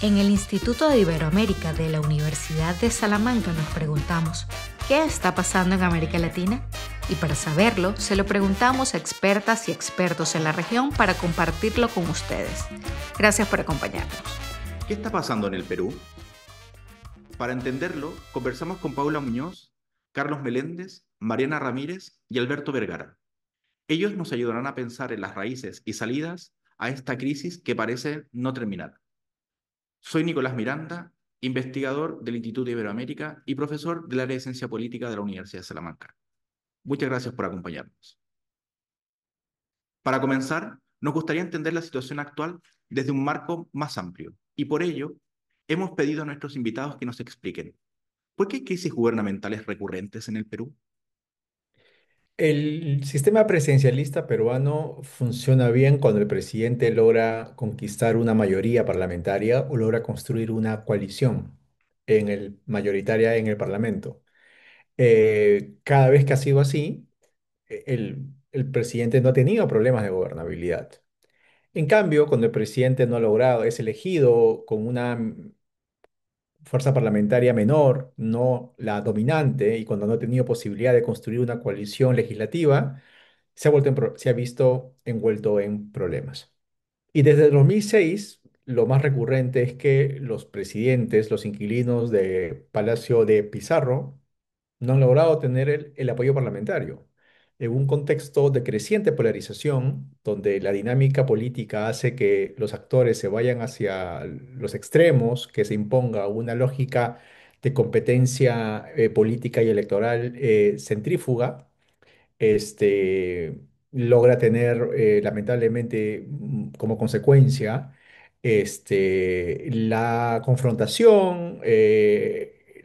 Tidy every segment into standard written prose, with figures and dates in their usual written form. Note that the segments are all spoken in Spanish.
En el Instituto de Iberoamérica de la Universidad de Salamanca nos preguntamos, ¿qué está pasando en América Latina? Y para saberlo, se lo preguntamos a expertas y expertos en la región para compartirlo con ustedes. Gracias por acompañarnos. ¿Qué está pasando en el Perú? Para entenderlo, conversamos con Paula Muñoz, Carlos Meléndez, Mariana Ramírez y Alberto Vergara. Ellos nos ayudarán a pensar en las raíces y salidas a esta crisis que parece no terminar. Soy Nicolás Miranda, investigador del Instituto Iberoamérica y profesor del área de Ciencia Política de la Universidad de Salamanca. Muchas gracias por acompañarnos. Para comenzar, nos gustaría entender la situación actual desde un marco más amplio y por ello hemos pedido a nuestros invitados que nos expliquen ¿por qué hay crisis gubernamentales recurrentes en el Perú? El sistema presidencialista peruano funciona bien cuando el presidente logra conquistar una mayoría parlamentaria o logra construir una coalición mayoritaria en el Parlamento. Cada vez que ha sido así, el presidente no ha tenido problemas de gobernabilidad. En cambio, cuando el presidente no ha logrado, es elegido con una fuerza parlamentaria menor, no la dominante, y cuando no ha tenido posibilidad de construir una coalición legislativa, se ha visto envuelto en problemas. Y desde el 2006, lo más recurrente es que los presidentes, los inquilinos de Palacio de Pizarro, no han logrado tener el apoyo parlamentario. En un contexto de creciente polarización, donde la dinámica política hace que los actores se vayan hacia los extremos, que se imponga una lógica de competencia política y electoral centrífuga, logra tener lamentablemente como consecuencia la confrontación,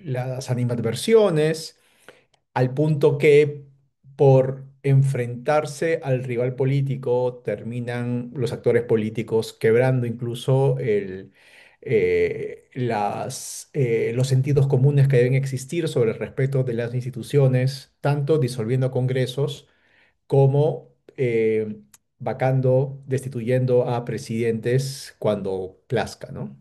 las animadversiones, al punto que por enfrentarse al rival político terminan los actores políticos quebrando incluso los sentidos comunes que deben existir sobre el respeto de las instituciones, tanto disolviendo congresos como vacando, destituyendo a presidentes cuando plazca, ¿no?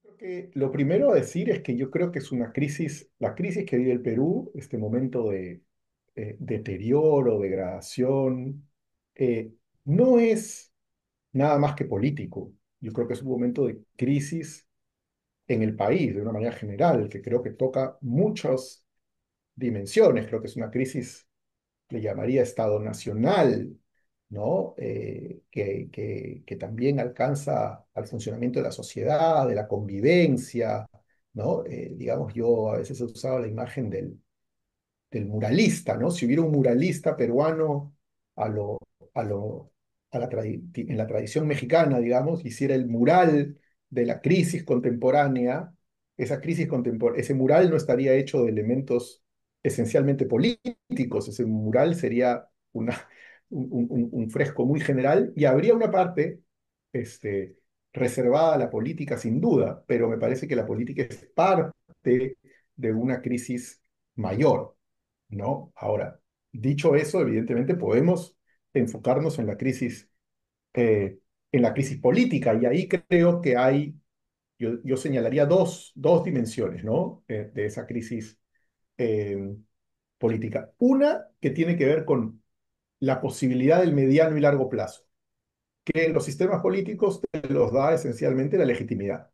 Creo que lo primero a decir es que yo creo que es una crisis, la crisis que vive el Perú, este momento de deterioro, degradación, eh, no es nada más que político. Yo creo que es un momento de crisis en el país, de una manera general, que creo que toca muchas dimensiones. Creo que es una crisis, le llamaría Estado Nacional, ¿no? Que también alcanza al funcionamiento de la sociedad, de la convivencia, ¿no? Digamos, yo a veces he usado la imagen del muralista, ¿no? Si hubiera un muralista peruano a lo, a lo, en la tradición mexicana, digamos, hiciera el mural de la crisis contemporánea, ese mural no estaría hecho de elementos esencialmente políticos, ese mural sería un fresco muy general y habría una parte este, reservada a la política sin duda, pero me parece que la política es parte de una crisis mayor. ¿No? Ahora, dicho eso, evidentemente podemos enfocarnos eh, en la crisis política, y ahí creo que yo señalaría dos dimensiones, ¿no? De esa crisis eh, política. Una que tiene que ver con la posibilidad del mediano y largo plazo, que los sistemas políticos te los da esencialmente la legitimidad.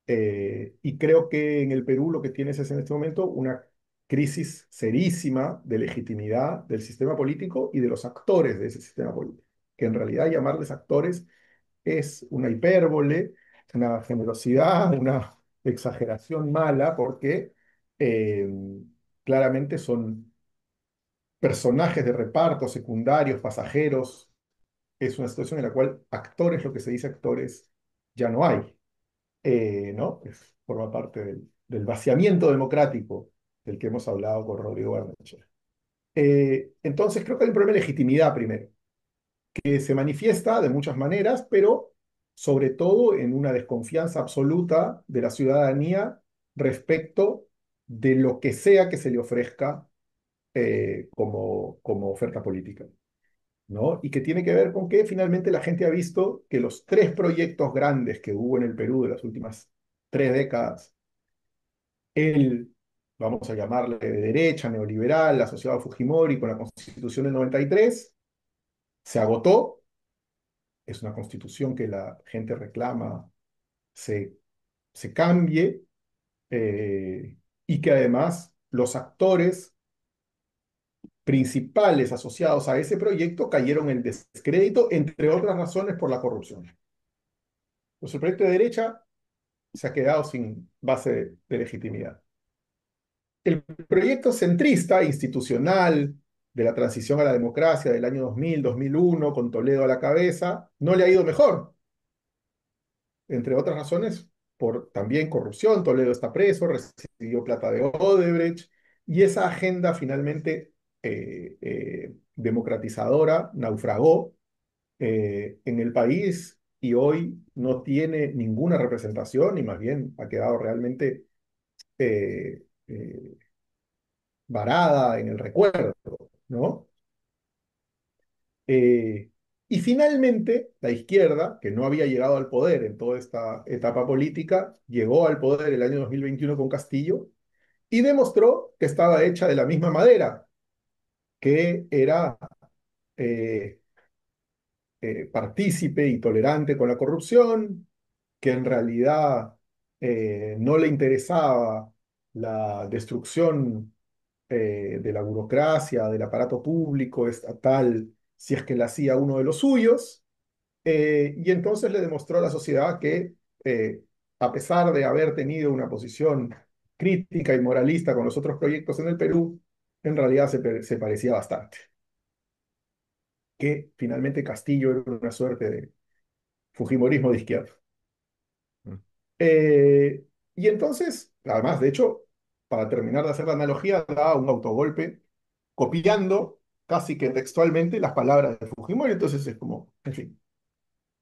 Y creo que en el Perú lo que tienes es en este momento una crisis serísima de legitimidad del sistema político y de los actores de ese sistema político, que en realidad llamarles actores es una hipérbole, una generosidad, una exageración mala, porque eh, claramente son personajes de reparto, secundarios, pasajeros. Es una situación en la cual actores, lo que se dice actores, ya no hay. ¿No? Forma parte del vaciamiento democrático del que hemos hablado con Rodrigo Barnechea. Entonces, creo que hay un problema de legitimidad primero, que se manifiesta de muchas maneras, pero sobre todo en una desconfianza absoluta de la ciudadanía respecto de lo que sea que se le ofrezca como oferta política. ¿no? Y que tiene que ver con que finalmente la gente ha visto que los tres proyectos grandes que hubo en el Perú de las últimas 3 décadas, el, vamos a llamarle de derecha, neoliberal, asociado a Fujimori con la Constitución del 93, se agotó. Es una constitución que la gente reclama se, se cambie, eh, y que además los actores principales asociados a ese proyecto cayeron en descrédito, entre otras razones por la corrupción. Pues el proyecto de derecha se ha quedado sin base de legitimidad. El proyecto centrista, institucional, de la transición a la democracia del año 2000, 2001, con Toledo a la cabeza, no le ha ido mejor, entre otras razones por también corrupción. Toledo está preso, recibió plata de Odebrecht, y esa agenda finalmente democratizadora naufragó en el país y hoy no tiene ninguna representación y más bien ha quedado realmente varada en el recuerdo, ¿no? Eh, y finalmente, la izquierda, que no había llegado al poder en toda esta etapa política, llegó al poder el año 2021 con Castillo y demostró que estaba hecha de la misma madera, que era eh, partícipe y tolerante con la corrupción, que en realidad no le interesaba la destrucción de la burocracia, del aparato público estatal, si es que la hacía uno de los suyos, y entonces le demostró a la sociedad que, a pesar de haber tenido una posición crítica y moralista con los otros proyectos en el Perú, en realidad se parecía bastante, que finalmente Castillo era una suerte de Fujimorismo de izquierda. Mm. Y entonces, además, de hecho, para terminar de hacer la analogía, da un autogolpe copiando casi que textualmente las palabras de Fujimori. Entonces es como, en fin.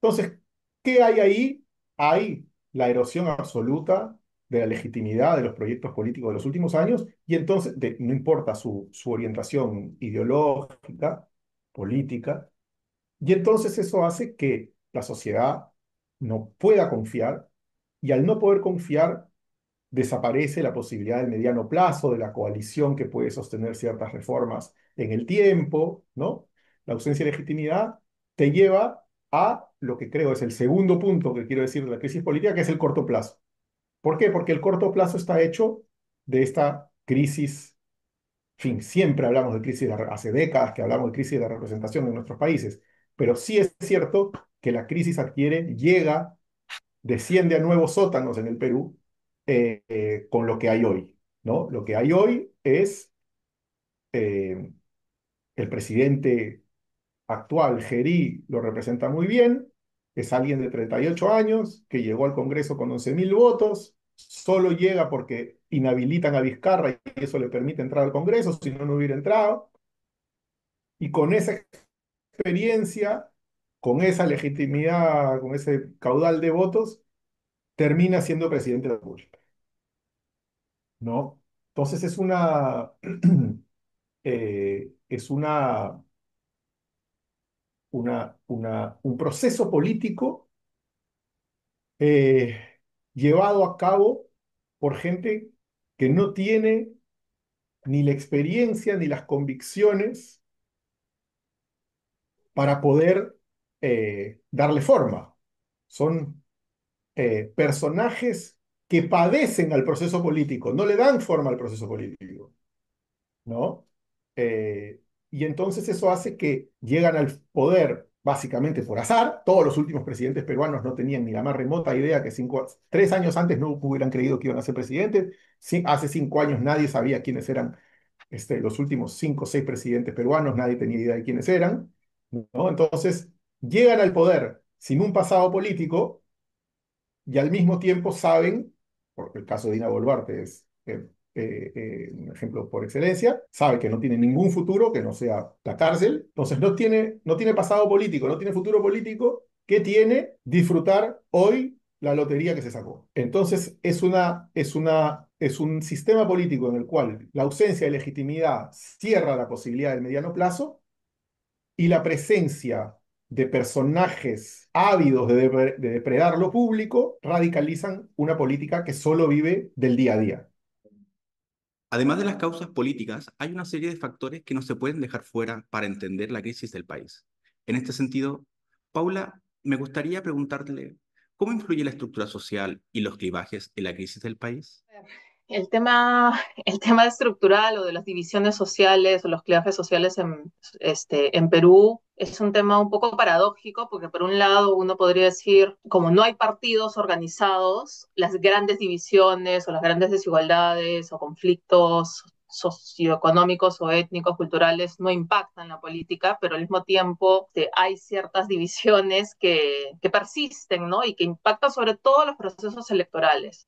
Entonces, ¿qué hay ahí? Hay la erosión absoluta de la legitimidad de los proyectos políticos de los últimos años, y entonces, no importa su orientación ideológica, política, y entonces eso hace que la sociedad no pueda confiar, y al no poder confiar, desaparece la posibilidad del mediano plazo, de la coalición que puede sostener ciertas reformas en el tiempo, ¿no? La ausencia de legitimidad te lleva a lo que creo es el segundo punto que quiero decir de la crisis política, que es el corto plazo. ¿Por qué? Porque el corto plazo está hecho de esta crisis. En fin, siempre hablamos de crisis, hace décadas que hablamos de crisis de la representación en nuestros países, pero sí es cierto que la crisis llega, desciende a nuevos sótanos en el Perú, con lo que hay hoy, ¿no? Lo que hay hoy es eh, el presidente actual, Gerí, lo representa muy bien, es alguien de 38 años que llegó al Congreso con 11.000 votos, solo llega porque inhabilitan a Vizcarra y eso le permite entrar al Congreso, si no, no hubiera entrado, y con esa experiencia, con esa legitimidad, con ese caudal de votos, termina siendo presidente de la República, ¿no? Entonces es un proceso político eh, llevado a cabo por gente que no tiene ni la experiencia ni las convicciones para poder darle forma. Son personajes que padecen al proceso político, no le dan forma al proceso político, ¿no? Eh, y entonces eso hace que llegan al poder básicamente por azar. Todos los últimos presidentes peruanos no tenían ni la más remota idea que 3 años antes no hubieran creído que iban a ser presidentes. Sí, hace 5 años nadie sabía quiénes eran, los últimos 5 o 6 presidentes peruanos, nadie tenía idea de quiénes eran, ¿no? Entonces llegan al poder sin un pasado político y al mismo tiempo saben, porque el caso de Dina Boluarte es un ejemplo por excelencia, sabe que no tiene ningún futuro que no sea la cárcel, entonces no tiene pasado político, no tiene futuro político, ¿qué tiene? Disfrutar hoy la lotería que se sacó. Entonces es un sistema político en el cual la ausencia de legitimidad cierra la posibilidad del mediano plazo, y la presencia de personajes ávidos de depredar lo público radicalizan una política que solo vive del día a día. Además de las causas políticas, hay una serie de factores que no se pueden dejar fuera para entender la crisis del país. En este sentido, Paula, me gustaría preguntarle, ¿cómo influye la estructura social y los clivajes en la crisis del país? El tema estructural o de las divisiones sociales o los clivajes sociales en Perú es un tema un poco paradójico porque por un lado uno podría decir, como no hay partidos organizados, las grandes divisiones o las grandes desigualdades o conflictos socioeconómicos o étnicos, culturales, no impactan la política, pero al mismo tiempo hay ciertas divisiones que persisten, ¿no? Y que impactan sobre todo los procesos electorales.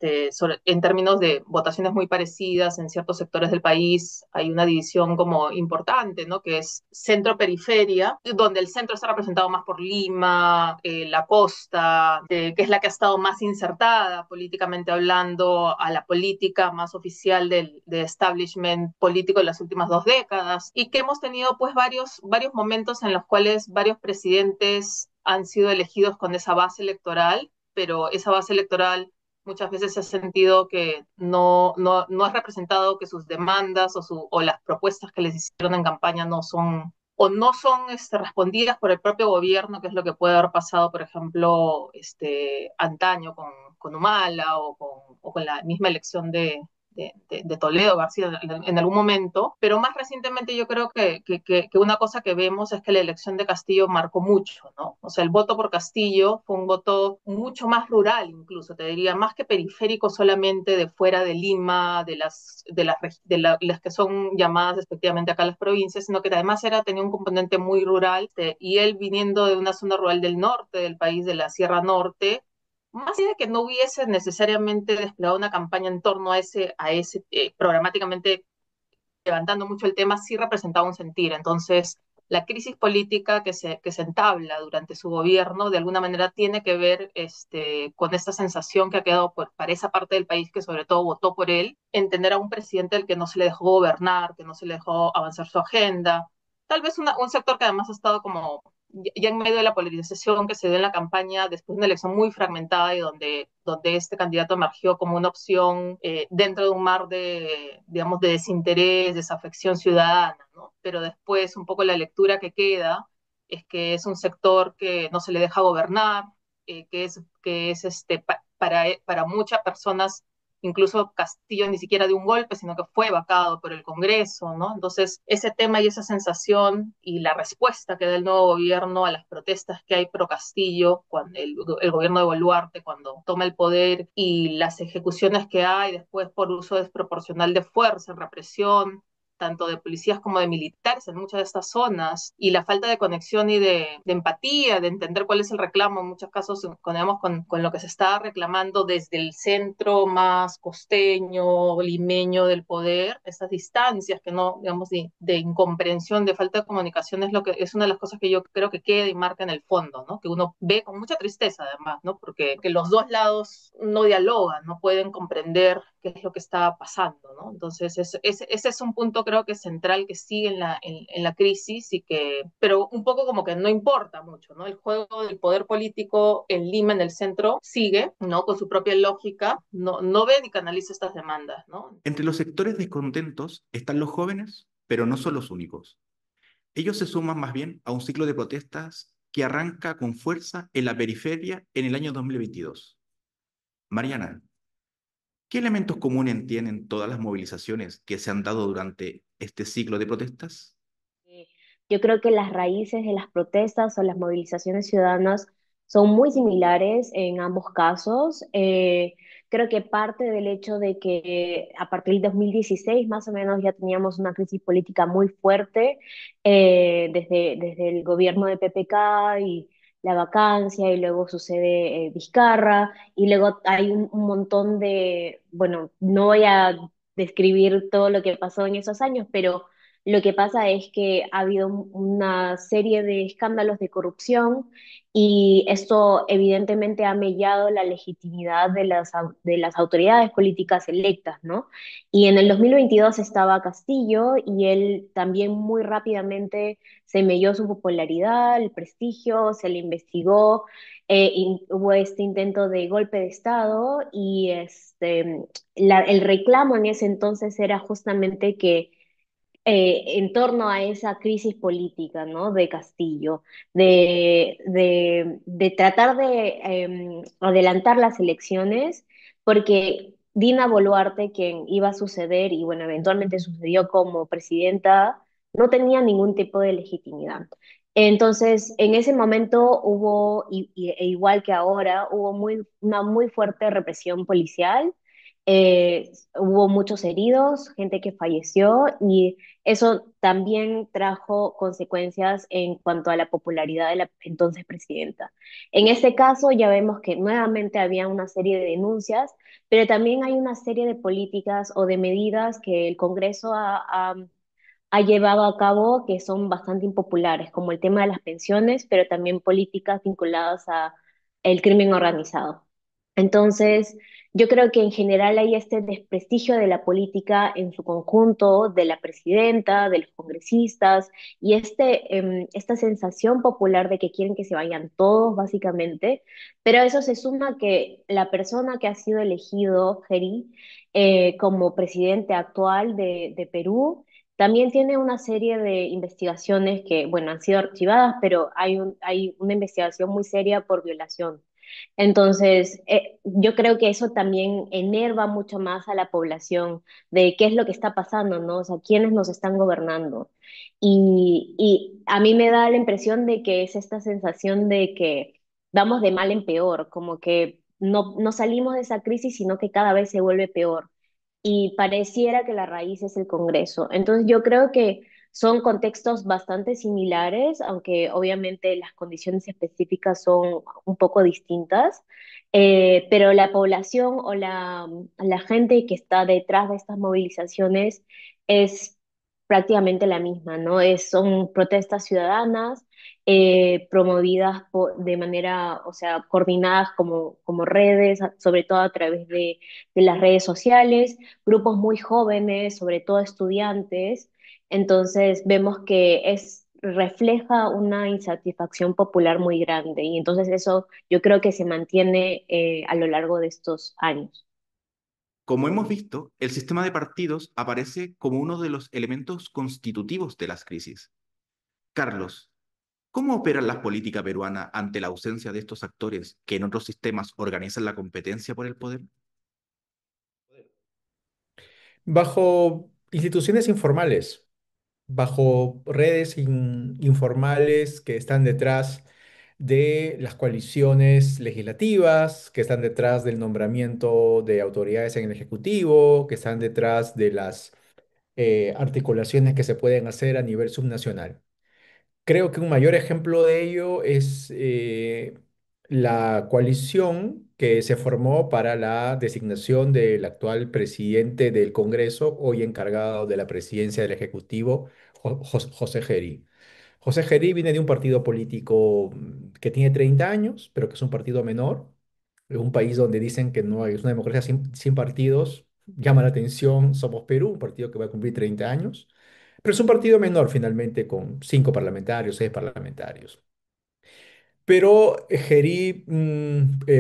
En términos de votaciones muy parecidas en ciertos sectores del país, hay una división como importante, ¿no? Que es centro-periferia, donde el centro está representado más por Lima, la costa, que es la que ha estado más insertada políticamente hablando a la política más oficial de establishment político en las últimas 2 décadas, y que hemos tenido pues varios momentos en los cuales varios presidentes han sido elegidos con esa base electoral, pero esa base electoral muchas veces se ha sentido que no es representado, que sus demandas o las propuestas que les hicieron en campaña no son respondidas por el propio gobierno, que es lo que puede haber pasado, por ejemplo, antaño con Humala o con la misma elección de Toledo García en algún momento, pero más recientemente yo creo que una cosa que vemos es que la elección de Castillo marcó mucho, ¿no? O sea, el voto por Castillo fue un voto mucho más rural, incluso, te diría, más que periférico solamente de fuera de Lima, las que son llamadas respectivamente acá las provincias, sino que además tenía un componente muy rural, y él viniendo de una zona rural del norte del país, de la Sierra Norte, más allá de que no hubiese necesariamente desplegado una campaña en torno a ese programáticamente levantando mucho el tema, sí representaba un sentir. Entonces, la crisis política que se entabla durante su gobierno, de alguna manera tiene que ver con esta sensación que ha quedado para esa parte del país que sobre todo votó por él, entender a un presidente al que no se le dejó gobernar, que no se le dejó avanzar su agenda. Tal vez un sector que además ha estado como ya en medio de la polarización que se dio en la campaña después de una elección muy fragmentada y donde este candidato emergió como una opción dentro de un mar digamos, de desinterés, desafección ciudadana, ¿no? Pero después un poco la lectura que queda es que es un sector que no se le deja gobernar, para muchas personas incluso Castillo ni siquiera de un golpe, sino que fue vacado por el Congreso, ¿no? Entonces, ese tema y esa sensación y la respuesta que da el nuevo gobierno a las protestas que hay pro Castillo, cuando el gobierno de Boluarte, cuando toma el poder, y las ejecuciones que hay después por uso desproporcional de fuerza, represión, tanto de policías como de militares en muchas de estas zonas, y la falta de conexión y de empatía, de entender cuál es el reclamo, en muchos casos con lo que se está reclamando desde el centro más costeño, limeño del poder, esas distancias que no, digamos, de incomprensión, de falta de comunicación, es una de las cosas que yo creo que queda y marca en el fondo, ¿no? Que uno ve con mucha tristeza además, ¿no? Porque que los dos lados no dialogan, no pueden comprender qué es lo que está pasando, ¿no? Entonces, ese es un punto creo que es central que sigue en la crisis pero un poco como que no importa mucho, ¿no? El juego del poder político en Lima, en el centro, sigue, ¿no? Con su propia lógica, no ve ni canaliza estas demandas, ¿no? Entre los sectores descontentos están los jóvenes, pero no son los únicos. Ellos se suman más bien a un ciclo de protestas que arranca con fuerza en la periferia en el año 2022. Mariana, ¿qué elementos comunes tienen todas las movilizaciones que se han dado durante este ciclo de protestas? Eh, Yo creo que las raíces de las protestas o las movilizaciones ciudadanas son muy similares en ambos casos. Creo que parte del hecho de que a partir del 2016 más o menos ya teníamos una crisis política muy fuerte desde el gobierno de PPK y la vacancia y luego sucede Vizcarra y luego hay un montón de, bueno, no voy a describir todo lo que pasó en esos años, pero Lo que pasa es que ha habido una serie de escándalos de corrupción y esto evidentemente ha mellado la legitimidad de de las autoridades políticas electas, ¿no? Y en el 2022 estaba Castillo y él también muy rápidamente se melló su popularidad, el prestigio, se le investigó, hubo este intento de golpe de Estado y el reclamo en ese entonces era justamente que en torno a esa crisis política, ¿no? De Castillo, de tratar de adelantar las elecciones, porque Dina Boluarte, quien iba a suceder, y bueno, eventualmente sucedió como presidenta, no tenía ningún tipo de legitimidad. Entonces, en ese momento hubo, e igual que ahora, hubo una muy fuerte represión policial, hubo muchos heridos, gente que falleció y eso también trajo consecuencias en cuanto a la popularidad de la entonces presidenta. En este caso ya vemos que nuevamente había una serie de denuncias, pero también hay una serie de políticas o de medidas que el Congreso ha llevado a cabo que son bastante impopulares, como el tema de las pensiones, pero también políticas vinculadas a el crimen organizado. Entonces, yo creo que en general hay este desprestigio de la política en su conjunto, de la presidenta, de los congresistas, y esta sensación popular de que quieren que se vayan todos, básicamente, pero a eso se suma que la persona que ha sido elegido, Geri, como presidente actual de Perú, también tiene una serie de investigaciones que, bueno, han sido archivadas, pero hay una investigación muy seria por violación. Entonces, yo creo que eso también enerva mucho más a la población de qué es lo que está pasando, ¿no? O sea, quiénes nos están gobernando. Y a mí me da la impresión de que es esta sensación de que vamos de mal en peor, como que no salimos de esa crisis, sino que cada vez se vuelve peor y pareciera que la raíz es el Congreso. Entonces yo creo que son contextos bastante similares, aunque obviamente las condiciones específicas son un poco distintas, pero la población o la gente que está detrás de estas movilizaciones es prácticamente la misma, ¿no? Son protestas ciudadanas promovidas de manera, o sea, coordinadas como redes, sobre todo a través de las redes sociales, grupos muy jóvenes, sobre todo estudiantes. Entonces vemos que refleja una insatisfacción popular muy grande y entonces eso yo creo que se mantiene a lo largo de estos años. Como hemos visto, el sistema de partidos aparece como uno de los elementos constitutivos de las crisis. Carlos, ¿cómo opera la política peruana ante la ausencia de estos actores que en otros sistemas organizan la competencia por el poder? Bajo instituciones informales, bajo redes informales que están detrás de las coaliciones legislativas, que están detrás del nombramiento de autoridades en el Ejecutivo, que están detrás de las articulaciones que se pueden hacer a nivel subnacional. Creo que un mayor ejemplo de ello es la coalición que se formó para la designación del actual presidente del Congreso, hoy encargado de la presidencia del Ejecutivo, José Geri. José Geri viene de un partido político que tiene 30 años, pero que es un partido menor. Es un país donde dicen que no hay, es una democracia sin partidos. Llama la atención, Somos Perú, un partido que va a cumplir 30 años. Pero es un partido menor finalmente, con 5 parlamentarios, 6 parlamentarios. Pero Geri,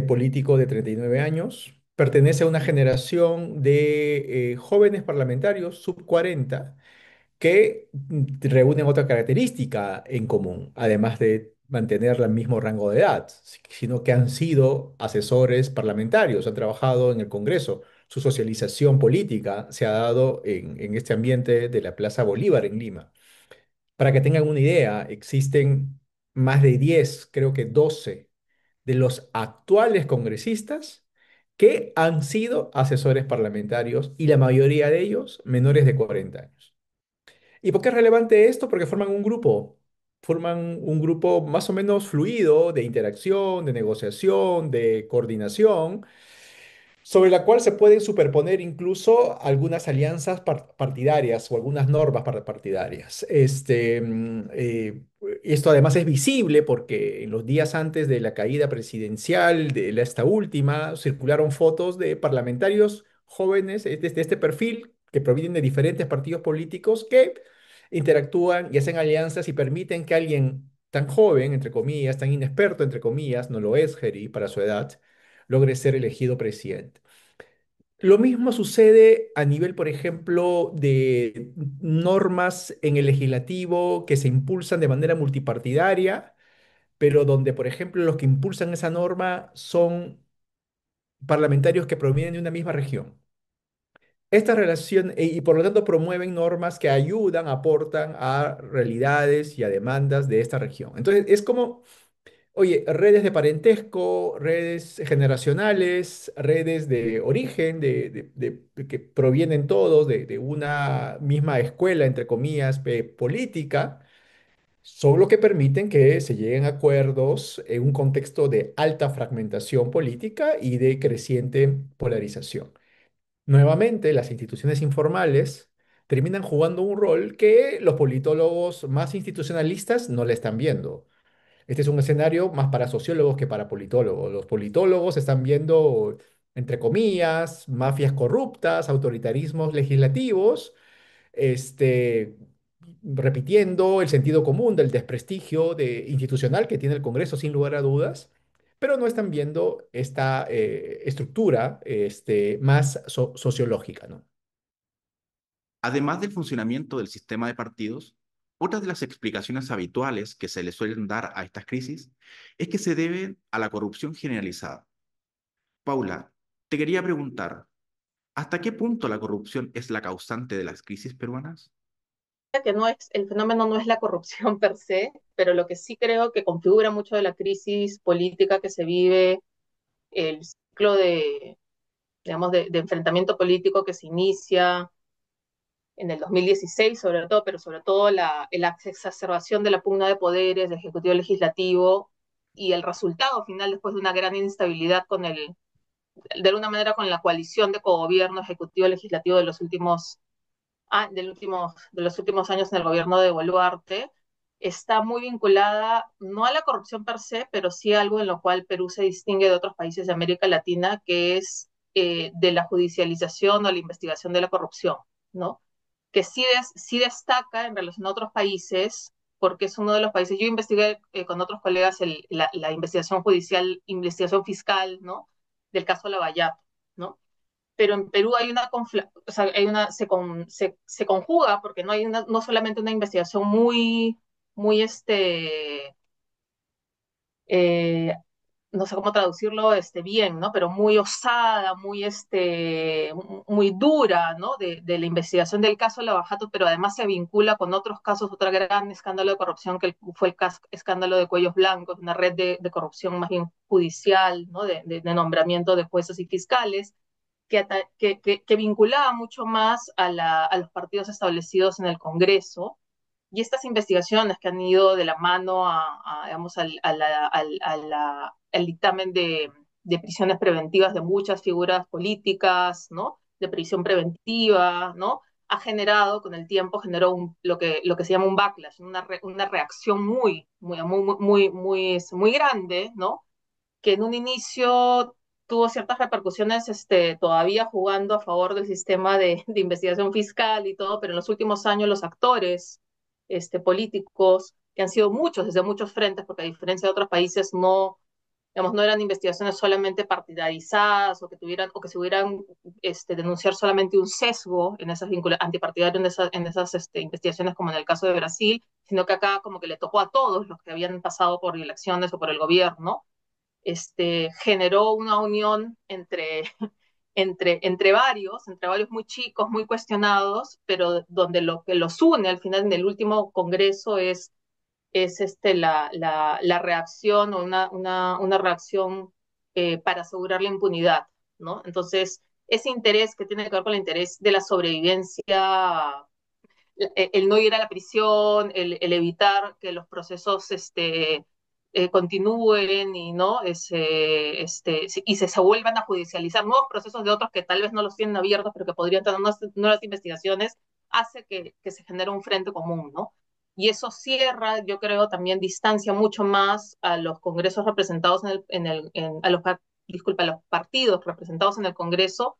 político de 39 años, pertenece a una generación de jóvenes parlamentarios sub 40 que reúnen otra característica en común, además de mantener el mismo rango de edad, sino que han sido asesores parlamentarios, han trabajado en el Congreso. Su socialización política se ha dado en este ambiente de la Plaza Bolívar en Lima. Para que tengan una idea, existen más de 10, creo que 12 de los actuales congresistas que han sido asesores parlamentarios y la mayoría de ellos menores de 40 años. ¿Y por qué es relevante esto? Porque forman un grupo más o menos fluido de interacción, de negociación, de coordinación, sobre la cual se pueden superponer incluso algunas alianzas partidarias o algunas normas partidarias. Esto además es visible porque en los días antes de la caída presidencial, esta última, circularon fotos de parlamentarios jóvenes de este perfil que provienen de diferentes partidos políticos que interactúan y hacen alianzas y permiten que alguien tan joven, entre comillas, tan inexperto, entre comillas, no lo es Geri para su edad, logre ser elegido presidente. Lo mismo sucede a nivel, por ejemplo, de normas en el legislativo que se impulsan de manera multipartidaria, pero donde, por ejemplo, los que impulsan esa norma son parlamentarios que provienen de una misma región. Esta relación, y por lo tanto promueven normas que ayudan, aportan a realidades y a demandas de esta región. Entonces, es como oye, redes de parentesco, redes generacionales, redes de origen, de que provienen todos de una misma escuela, entre comillas, política, son lo que permiten que se lleguen a acuerdos en un contexto de alta fragmentación política y de creciente polarización. Nuevamente, las instituciones informales terminan jugando un rol que los politólogos más institucionalistas no le están viendo. Este es un escenario más para sociólogos que para politólogos. Los politólogos están viendo, entre comillas, mafias corruptas, autoritarismos legislativos, este, repitiendo el sentido común del desprestigio institucional que tiene el Congreso, sin lugar a dudas, pero no están viendo esta estructura más sociológica, ¿no? Además del funcionamiento del sistema de partidos, otra de las explicaciones habituales que se le suelen dar a estas crisis es que se deben a la corrupción generalizada. Paula, te quería preguntar, ¿hasta qué punto la corrupción es la causante de las crisis peruanas? Que no es, el fenómeno no es la corrupción per se, pero lo que sí creo que configura mucho de la crisis política que se vive, el ciclo de, digamos, de enfrentamiento político que se inicia en el 2016 sobre todo, pero sobre todo la exacerbación de la pugna de poderes, de ejecutivo legislativo, y el resultado final después de una gran inestabilidad con de alguna manera con la coalición de cogobierno ejecutivo legislativo de los últimos años en el gobierno de Boluarte, está muy vinculada no a la corrupción per se, pero sí a algo en lo cual Perú se distingue de otros países de América Latina, que es de la judicialización o la investigación de la corrupción, ¿no? Que sí destaca en relación a otros países, porque es uno de los países, yo investigué con otros colegas la investigación judicial, investigación fiscal, ¿no? Del caso Lavallato, ¿no? Pero en Perú hay o sea, se conjuga porque no hay no solamente una investigación muy eh, no sé cómo traducirlo bien, ¿no? Pero muy osada, muy dura, ¿no? De la investigación del caso Lavajato, pero además se vincula con otros casos, otro gran escándalo de corrupción que fue el escándalo de Cuellos Blancos, una red de corrupción más bien judicial, ¿no? De nombramiento de jueces y fiscales que vinculaba mucho más a los partidos establecidos en el Congreso. Y estas investigaciones que han ido de la mano digamos, al dictamen de prisiones preventivas de muchas figuras políticas, ¿no? De prisión preventiva, ¿no? Ha generado, con el tiempo, generó lo que se llama un backlash, una reacción muy grande, ¿no? Que en un inicio tuvo ciertas repercusiones todavía jugando a favor del sistema de investigación fiscal y todo, pero en los últimos años los actores políticos, que han sido muchos desde muchos frentes, porque a diferencia de otros países no, digamos, no eran investigaciones solamente partidarizadas o que tuvieran o que se hubieran denunciar solamente un sesgo en esas antipartidario en esas investigaciones como en el caso de Brasil, sino que acá como que le tocó a todos los que habían pasado por elecciones o por el gobierno, generó una unión entre varios muy chicos, muy cuestionados, pero donde lo que los une al final en el último congreso es la reacción o una reacción para asegurar la impunidad, ¿no? Entonces, ese interés que tiene que ver con el interés de la sobrevivencia, el no ir a la prisión, el evitar que los procesos continúen y no y se vuelvan a judicializar nuevos procesos de otros que tal vez no los tienen abiertos, pero que podrían tener nuevas investigaciones, hace que se genere un frente común, ¿no? Y eso cierra, yo creo, también distancia mucho más a los congresos representados disculpa, a los partidos representados en el Congreso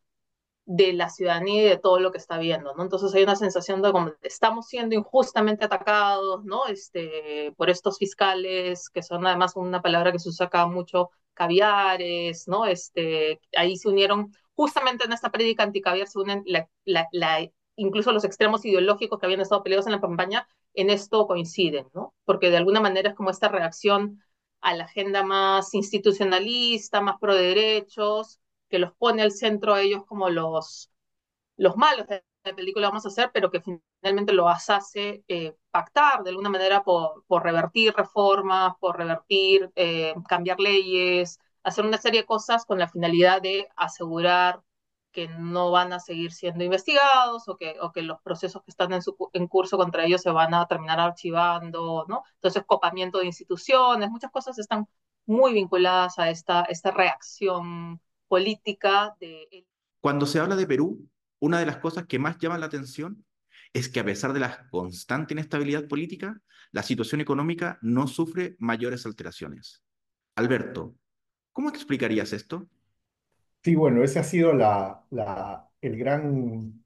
de la ciudadanía y de todo lo que está viendo, ¿no? Entonces hay una sensación de como estamos siendo injustamente atacados, ¿no? Por estos fiscales, que son además una palabra que se usa acá mucho, caviares, ¿no? Ahí se unieron, justamente en esta prédica anticaviar se unen incluso los extremos ideológicos que habían estado peleados en la campaña, en esto coinciden, ¿no? Porque de alguna manera es como esta reacción a la agenda más institucionalista, más pro derechos, que los pone al centro a ellos como los malos de la película vamos a hacer, pero que finalmente los hace pactar de alguna manera por revertir reformas, por revertir, cambiar leyes, hacer una serie de cosas con la finalidad de asegurar que no van a seguir siendo investigados o que los procesos que están en curso contra ellos se van a terminar archivando, ¿no? Entonces, copamiento de instituciones, muchas cosas están muy vinculadas a esta reacción política de... Cuando se habla de Perú, una de las cosas que más llaman la atención es que a pesar de la constante inestabilidad política, la situación económica no sufre mayores alteraciones. Alberto, ¿cómo explicarías esto? Sí, bueno, ese ha sido el gran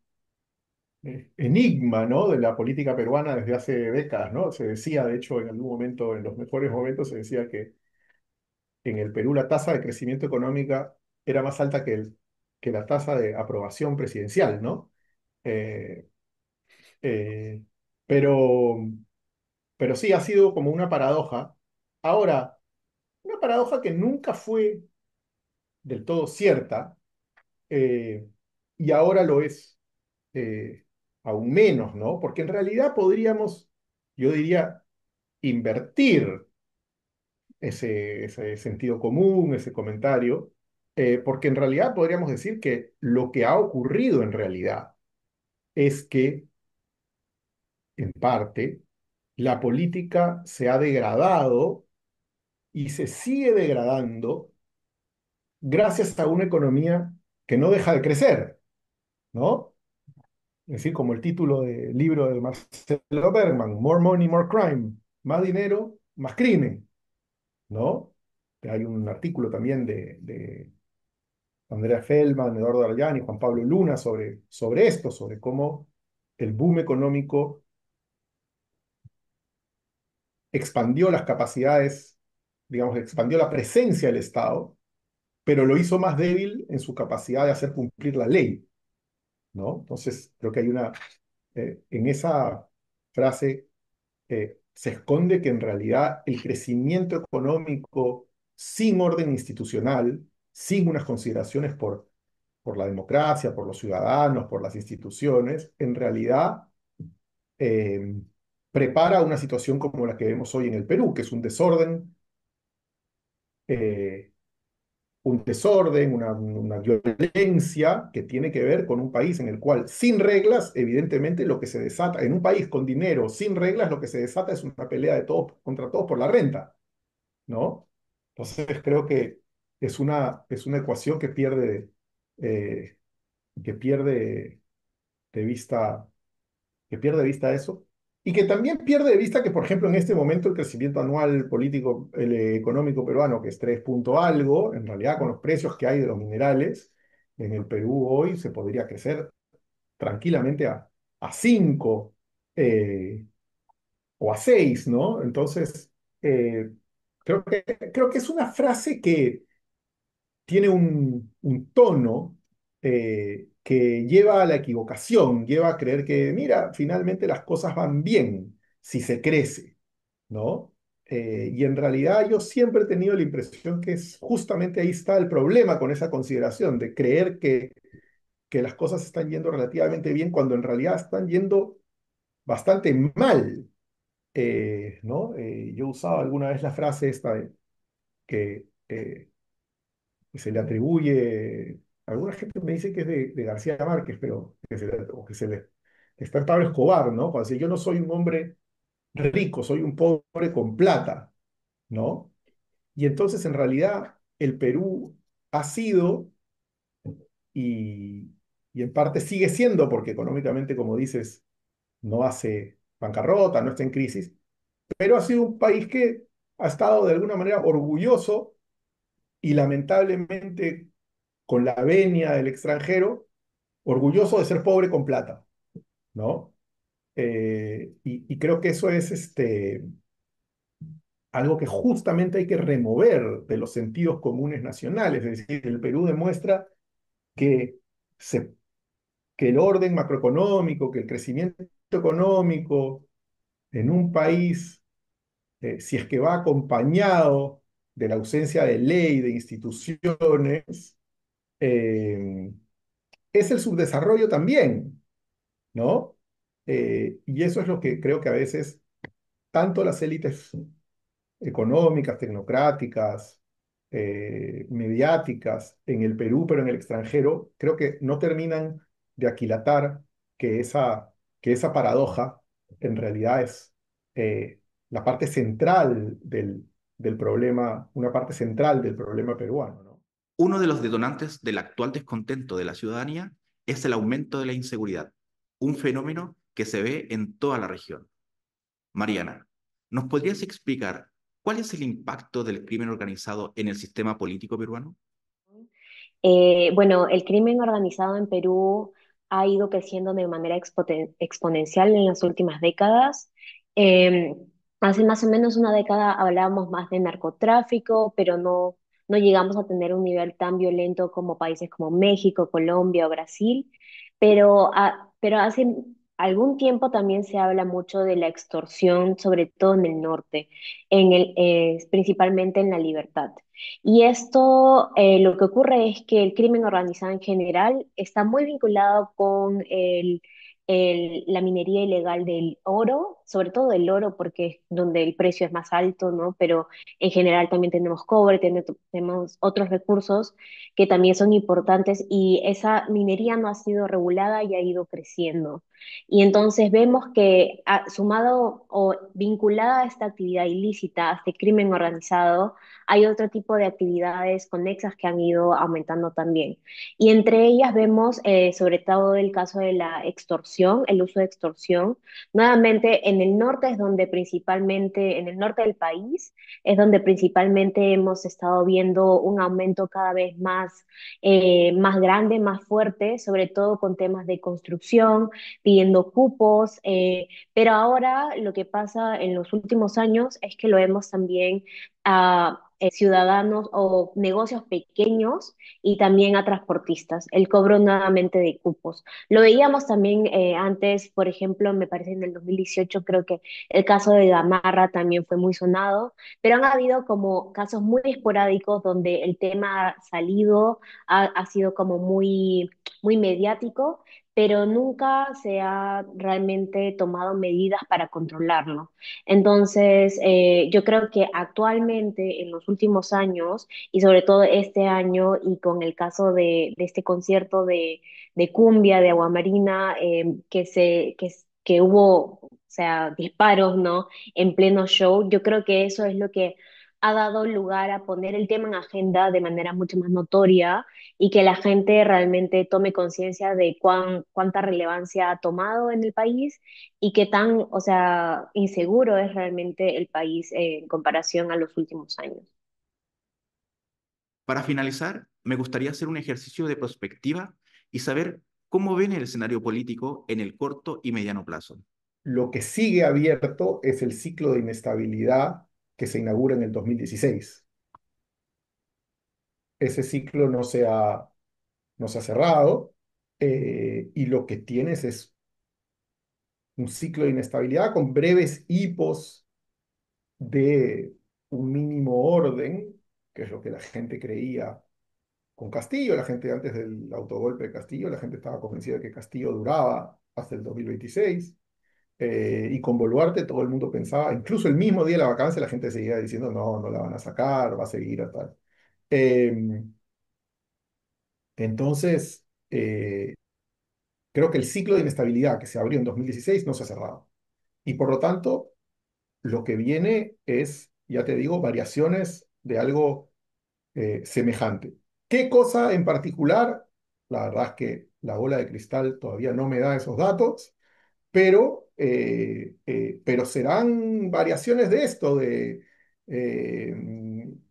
enigma, ¿no? De la política peruana desde hace décadas, ¿no? Se decía, de hecho, en algún momento, en los mejores momentos, se decía que en el Perú la tasa de crecimiento económica era más alta que la tasa de aprobación presidencial, ¿no? Eh, eh, pero, pero sí, ha sido como una paradoja. Ahora, una paradoja que nunca fue del todo cierta, eh, y ahora lo es aún menos, ¿no? Porque en realidad podríamos, yo diría, invertir ese sentido común, ese comentario, porque en realidad podríamos decir que lo que ha ocurrido en realidad es que, en parte, la política se ha degradado y se sigue degradando gracias a una economía que no deja de crecer, ¿no? Es decir, como el título del libro de Marcelo Bergman, More Money, More Crime, más dinero, más crimen, ¿no? Hay un artículo también de Andrea Feldman, Eduardo Arellano y Juan Pablo Luna sobre esto, sobre cómo el boom económico expandió las capacidades, digamos, expandió la presencia del Estado, pero lo hizo más débil en su capacidad de hacer cumplir la ley, ¿no? Entonces, creo que hay en esa frase se esconde que en realidad el crecimiento económico sin orden institucional, sin unas consideraciones por la democracia, por los ciudadanos, por las instituciones, en realidad eh, prepara una situación como la que vemos hoy en el Perú, que es eh, un desorden, una violencia que tiene que ver con un país en el cual, sin reglas, evidentemente lo que se desata, en un país con dinero, sin reglas, lo que se desata es una pelea de todos contra todos por la renta, ¿no? Entonces creo que es una ecuación eh, que pierde de vista de vista eso, y que también pierde de vista que, por ejemplo, en este momento el crecimiento anual político, económico peruano, que es 3 punto algo, en realidad con los precios que hay de los minerales, en el Perú hoy se podría crecer tranquilamente a 5 eh, o a 6, ¿no? Entonces, eh, creo que es una frase que tiene un tono que lleva a la equivocación, lleva a creer que, mira, finalmente las cosas van bien si se crece, ¿no? Y en realidad yo siempre he tenido la impresión que es justamente ahí está el problema con esa consideración, de creer que las cosas están yendo relativamente bien cuando en realidad están yendo bastante mal, ¿no? Yo usaba alguna vez la frase esta de que que se le atribuye, alguna gente me dice que es de García Márquez, pero o que se le que está en Pablo Escobar, ¿no? Cuando dice, yo no soy un hombre rico, soy un pobre con plata, ¿no? Y entonces, en realidad, el Perú ha sido y, y en parte sigue siendo, porque económicamente, como dices, no hace bancarrota, no está en crisis, pero ha sido un país que ha estado de alguna manera orgulloso y lamentablemente con la venia del extranjero, orgulloso de ser pobre con plata, ¿no? Y creo que eso es algo que justamente hay que remover de los sentidos comunes nacionales. Es decir, el Perú demuestra que, se, que el orden macroeconómico, que el crecimiento económico en un país, si es que va acompañado de la ausencia de ley, de instituciones, eh, es el subdesarrollo también, ¿no? Y eso es lo que creo que a veces tanto las élites económicas, tecnocráticas, mediáticas en el Perú, pero en el extranjero, creo que no terminan de aquilatar que que esa paradoja en realidad es la parte central del problema, una parte central del problema peruano, ¿no? Uno de los detonantes del actual descontento de la ciudadanía es el aumento de la inseguridad, un fenómeno que se ve en toda la región. Mariana, ¿nos podrías explicar cuál es el impacto del crimen organizado en el sistema político peruano? Bueno, el crimen organizado en Perú ha ido creciendo de manera exponencial en las últimas décadas. Eh, Hace más o menos una década hablábamos más de narcotráfico, pero no llegamos a tener un nivel tan violento como países como México, Colombia o Brasil. Pero hace algún tiempo también se habla mucho de la extorsión, sobre todo en el norte, principalmente en La Libertad. Y esto, lo que ocurre es que el crimen organizado en general está muy vinculado con la minería ilegal del oro, sobre todo del oro, porque es donde el precio es más alto, ¿no? Pero en general también tenemos cobre, tenemos otros recursos que también son importantes y esa minería no ha sido regulada y ha ido creciendo. Y entonces vemos que sumado o vinculada a esta actividad ilícita, a este crimen organizado, hay otro tipo de actividades conexas que han ido aumentando también. Y entre ellas vemos sobre todo el caso de la extorsión, el uso de extorsión. Nuevamente, en el norte es donde principalmente, en el norte del país, es donde principalmente hemos estado viendo un aumento cada vez más grande, más fuerte, sobre todo con temas de construcción, pidiendo cupos, pero ahora lo que pasa en los últimos años es que lo vemos también a ciudadanos o negocios pequeños y también a transportistas, el cobro nuevamente de cupos. Lo veíamos también antes, por ejemplo, me parece en el 2018, creo que el caso de Gamarra también fue muy sonado, pero han habido como casos muy esporádicos donde el tema ha salido, ha sido como muy mediático, pero nunca se ha realmente tomado medidas para controlarlo. Entonces, yo creo que actualmente, en los últimos años, y sobre todo este año, y con el caso de este concierto de cumbia de Aguamarina, que hubo, o sea, disparos, ¿no? En pleno show, yo creo que eso es lo que ha dado lugar a poner el tema en agenda de manera mucho más notoria y que la gente realmente tome conciencia de cuánta relevancia ha tomado en el país y qué tan, o sea, inseguro es realmente el país en comparación a los últimos años. Para finalizar, me gustaría hacer un ejercicio de prospectiva y saber cómo ven el escenario político en el corto y mediano plazo. Lo que sigue abierto es el ciclo de inestabilidad que se inaugura en el 2016. Ese ciclo no se ha cerrado, y lo que tienes es un ciclo de inestabilidad con breves hipos de un mínimo orden, que es lo que la gente creía con Castillo. La gente antes del autogolpe de Castillo, la gente estaba convencida de que Castillo duraba hasta el 2026. Y con Boluarte todo el mundo pensaba, incluso el mismo día de la vacancia, la gente seguía diciendo, no, no la van a sacar, va a seguir a tal. Eh, entonces, creo que el ciclo de inestabilidad que se abrió en 2016 no se ha cerrado. Y por lo tanto, lo que viene es, ya te digo, variaciones de algo semejante. ¿Qué cosa en particular? La verdad es que la bola de cristal todavía no me da esos datos, pero serán variaciones de esto, de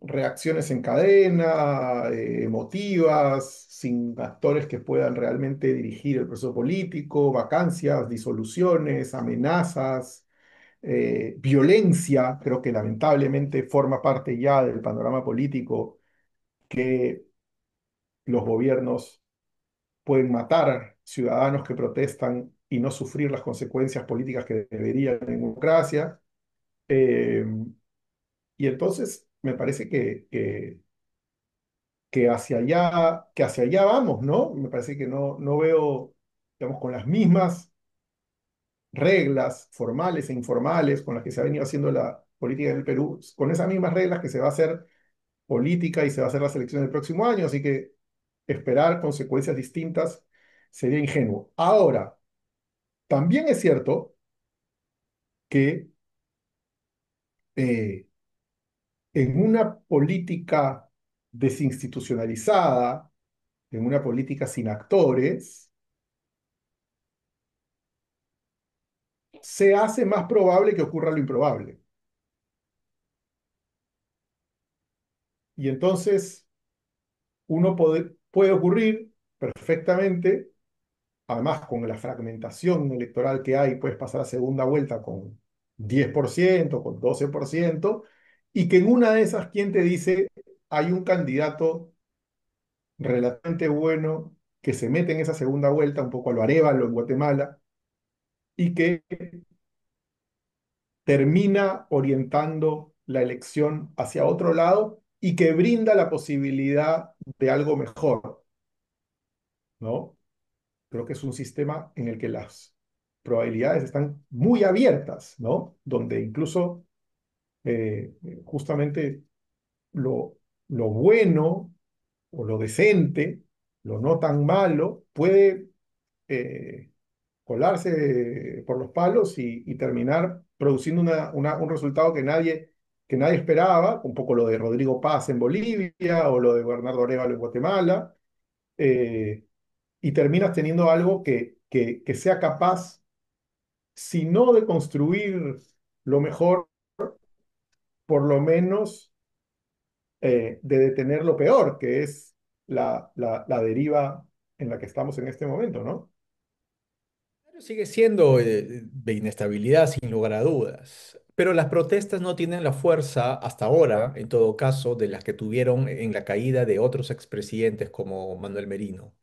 reacciones en cadena, emotivas, sin actores que puedan realmente dirigir el proceso político, vacancias, disoluciones, amenazas, violencia. Creo que lamentablemente forma parte ya del panorama político que los gobiernos pueden matar ciudadanos que protestan y no sufrir las consecuencias políticas que deberían en democracia. Eh, y entonces me parece que hacia allá vamos, ¿no? Me parece que no veo, digamos, con las mismas reglas formales e informales con las que se ha venido haciendo la política en el Perú, con esas mismas reglas que se va a hacer política y se va a hacer las elecciones del próximo año, así que esperar consecuencias distintas sería ingenuo. Ahora, también es cierto que eh, en una política desinstitucionalizada, en una política sin actores, se hace más probable que ocurra lo improbable. Y entonces puede ocurrir perfectamente, además con la fragmentación electoral que hay, puedes pasar a segunda vuelta con 10%, con 12%, y que en una de esas, ¿quién te dice? Hay un candidato relativamente bueno que se mete en esa segunda vuelta, un poco a lo Arévalo en Guatemala, y que termina orientando la elección hacia otro lado y que brinda la posibilidad de algo mejor, ¿no? Creo que es un sistema en el que las probabilidades están muy abiertas, ¿no? Donde incluso justamente lo, lo bueno o lo decente, lo no tan malo, puede eh, colarse por los palos y terminar produciendo un resultado que nadie esperaba, un poco lo de Rodrigo Paz en Bolivia o lo de Bernardo Arévalo en Guatemala, eh, y terminas teniendo algo que sea capaz, si no de construir lo mejor, por lo menos de detener lo peor, que es la deriva en la que estamos en este momento, ¿no? Sigue siendo de inestabilidad sin lugar a dudas, pero las protestas no tienen la fuerza hasta ahora, en todo caso, de las que tuvieron en la caída de otros expresidentes como Manuel Merino.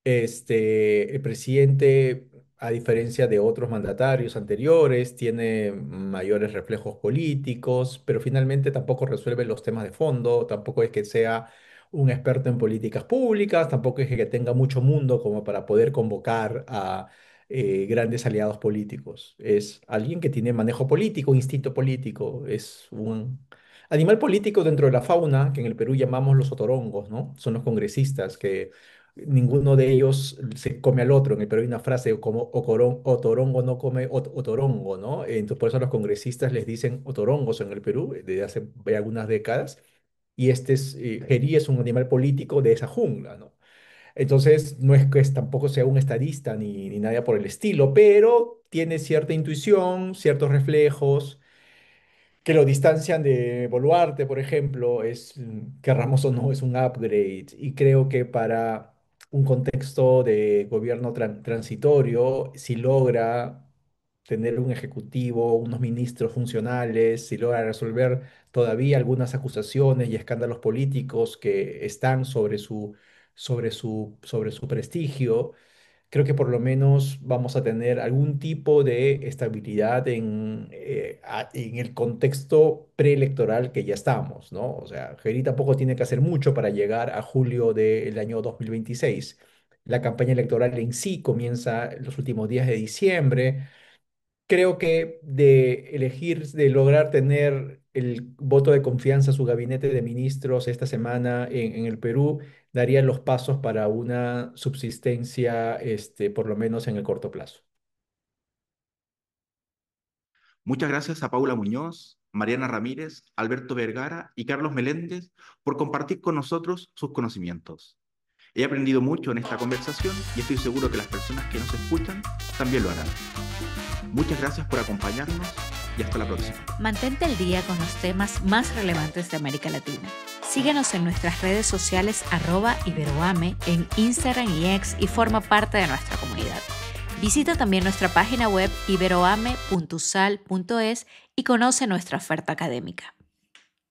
El presidente, a diferencia de otros mandatarios anteriores, tiene mayores reflejos políticos, pero finalmente tampoco resuelve los temas de fondo, tampoco es que sea un experto en políticas públicas, tampoco es que tenga mucho mundo como para poder convocar a grandes aliados políticos. Es alguien que tiene manejo político, instinto político, es un animal político dentro de la fauna que en el Perú llamamos los otorongos, ¿no? Son los congresistas que ninguno de ellos se come al otro, pero hay una frase como otorongo no come otorongo, ¿no? Entonces por eso los congresistas les dicen otorongos en el Perú desde hace ya algunas décadas, y Jerí es un animal político de esa jungla, ¿no? Entonces no es que tampoco sea un estadista ni nada por el estilo, pero tiene cierta intuición, ciertos reflejos que lo distancian de Boluarte, por ejemplo, querramos o no, es un upgrade. Y creo que para un contexto de gobierno transitorio, si logra tener un ejecutivo, unos ministros funcionales, si logra resolver todavía algunas acusaciones y escándalos políticos que están sobre su prestigio, creo que por lo menos vamos a tener algún tipo de estabilidad en el contexto preelectoral que ya estamos, ¿no? O sea, Geri tampoco tiene que hacer mucho para llegar a julio del año 2026. La campaña electoral en sí comienza en los últimos días de diciembre. Creo que de lograr tener el voto de confianza a su gabinete de ministros esta semana en el Perú, daría los pasos para una subsistencia, por lo menos en el corto plazo. Muchas gracias a Paula Muñoz, Mariana Ramírez, Alberto Vergara y Carlos Meléndez por compartir con nosotros sus conocimientos. He aprendido mucho en esta conversación y estoy seguro que las personas que nos escuchan también lo harán. Muchas gracias por acompañarnos y hasta la próxima. Mantente al día con los temas más relevantes de América Latina. Síguenos en nuestras redes sociales @iberoame en Instagram y X y forma parte de nuestra comunidad. Visita también nuestra página web iberoame.usal.es y conoce nuestra oferta académica.